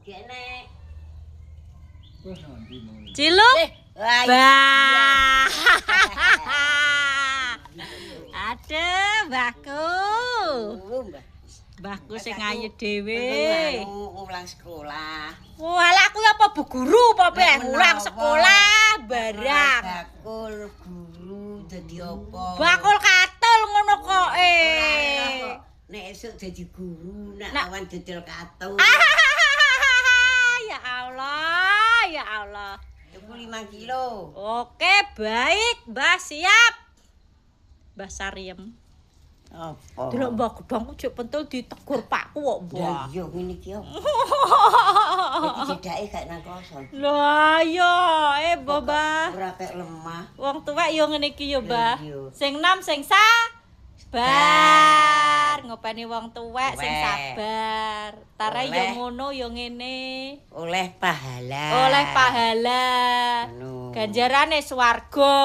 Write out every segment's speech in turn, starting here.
Kene. Ciluk. Bah. Aduh, Mbahku. Mbahku sing ayu dhewe. Ulang sekolah. Walah aku apa bu guru apa ulang sekolah barang. Bakul guru dadi apa? Bakul katul ngono kok Nek esuk dadi guru, nek awan dodol katul. Ya Allah, ya Allah. 25 kilo. Oke, baik, Mbah siap. Mbah Sariem. Apa? Delok Mbah Gedang cek pentul ditegur Pakku kok, Mbah. Lah iya ngene iki opo? Dadi jedake gak nang kosan. Lah iya, Mbah. Ora kek lemah. Wong tuwek yo ngene iki yo, Mbah. Iya. Sing nom sing sabar. Ngopeni wong tuwek sing sabar. Tare yo ngono yo ngene. Oleh pahala. Oleh pahala. Ganjarane swarga.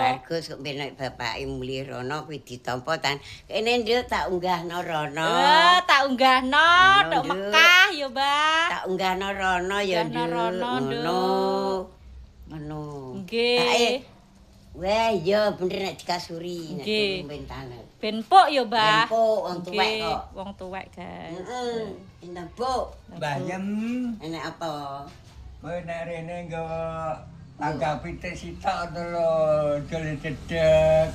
Swarga sok benek bapake mulih rono kuwi ditampa tan. Kene nduk tak unggahno rono. Tak unggahno tok Mekah yo, Mbah. Tak unggahno rono ya nduk. Ngono. Nggih. Wah, iya bener nek dikasuri nek Nggih. bentane. Ben pok yo, Mbah. Empuk wong tuwek kok. Wong tuwek, guys. Heeh. Enak, Bu. Bayem, Enak apa? nek rene nggawa tangga pitik sitok to lho, jole cedek.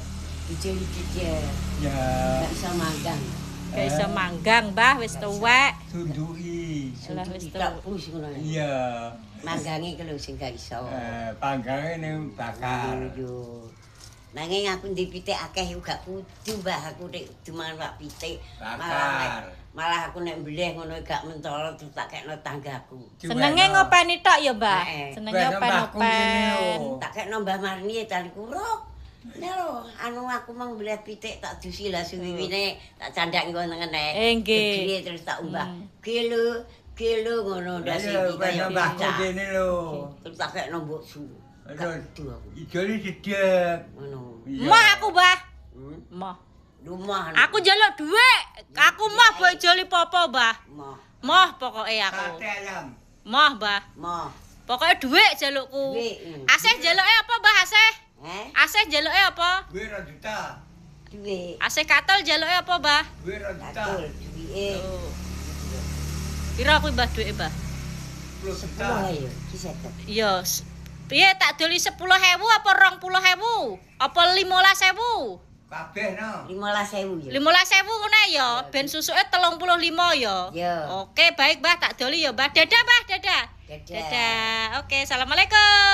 Dijeli-jeli. Ya, Gak bisa magang. Gak iso manggang, Mbah, wis tuwek. tunduki. Lah wis Tak pus ngono. Iya. Magange kalau sing gak iso. Panggange ning bakar. Yo. Nanging aku ndek pitik akeh gak kudu, Mbah, aku nek duman wak pitik. Bakar. Malah aku nek mbleh ngono gak mentolo terus tak kekno tanggaku. Senenge ngopeni tok ya, Mbah. Heeh. Senenge open-open. Tak kekno Mbah Marni tan kuruk. Nek lho, anu aku mang mbleh pitik tak dusi lah suwiwine tak candak nggo ngene. Nggih. Terus tak umbah. Kilo ngono ndase iki kaya mbahku kene lho. Terus tak kekno mbok su. Aduh aku. Ijole cedek. Ngono. Mah aku, Mbah. Mah. Lumah. Aku njaluk dhuwit. Aku mah mbok joli popo, Mbah. Mah. Mah pokoke aku. Sate ayam. Mah, Mbah. Mah. Pokoke dhuwit jalukku. Dhuwit. Asih jaluke apa, Mbah? Asih? Asih jaluke apa? Duwe 2 juta. Duwe. Asih katel jaluke apa, Mbah? Duwe 2 juta. Katul duwike. Pira kuwi, Mbah, duwike, Mbah? 10 juta. Oh iya, iki 50. Iya. Piye tak doli 10.000 apa 20.000? Apa 15.000? Kabeh no. 15.000 ya. 15.000 ngono ya, ben susuke 35 ya. Ya. Oke, baik, Mbah, tak doli ya, Mbah. Dadah, Mbah, dadah. Dadah. Dadah. Oke, assalamualaikum.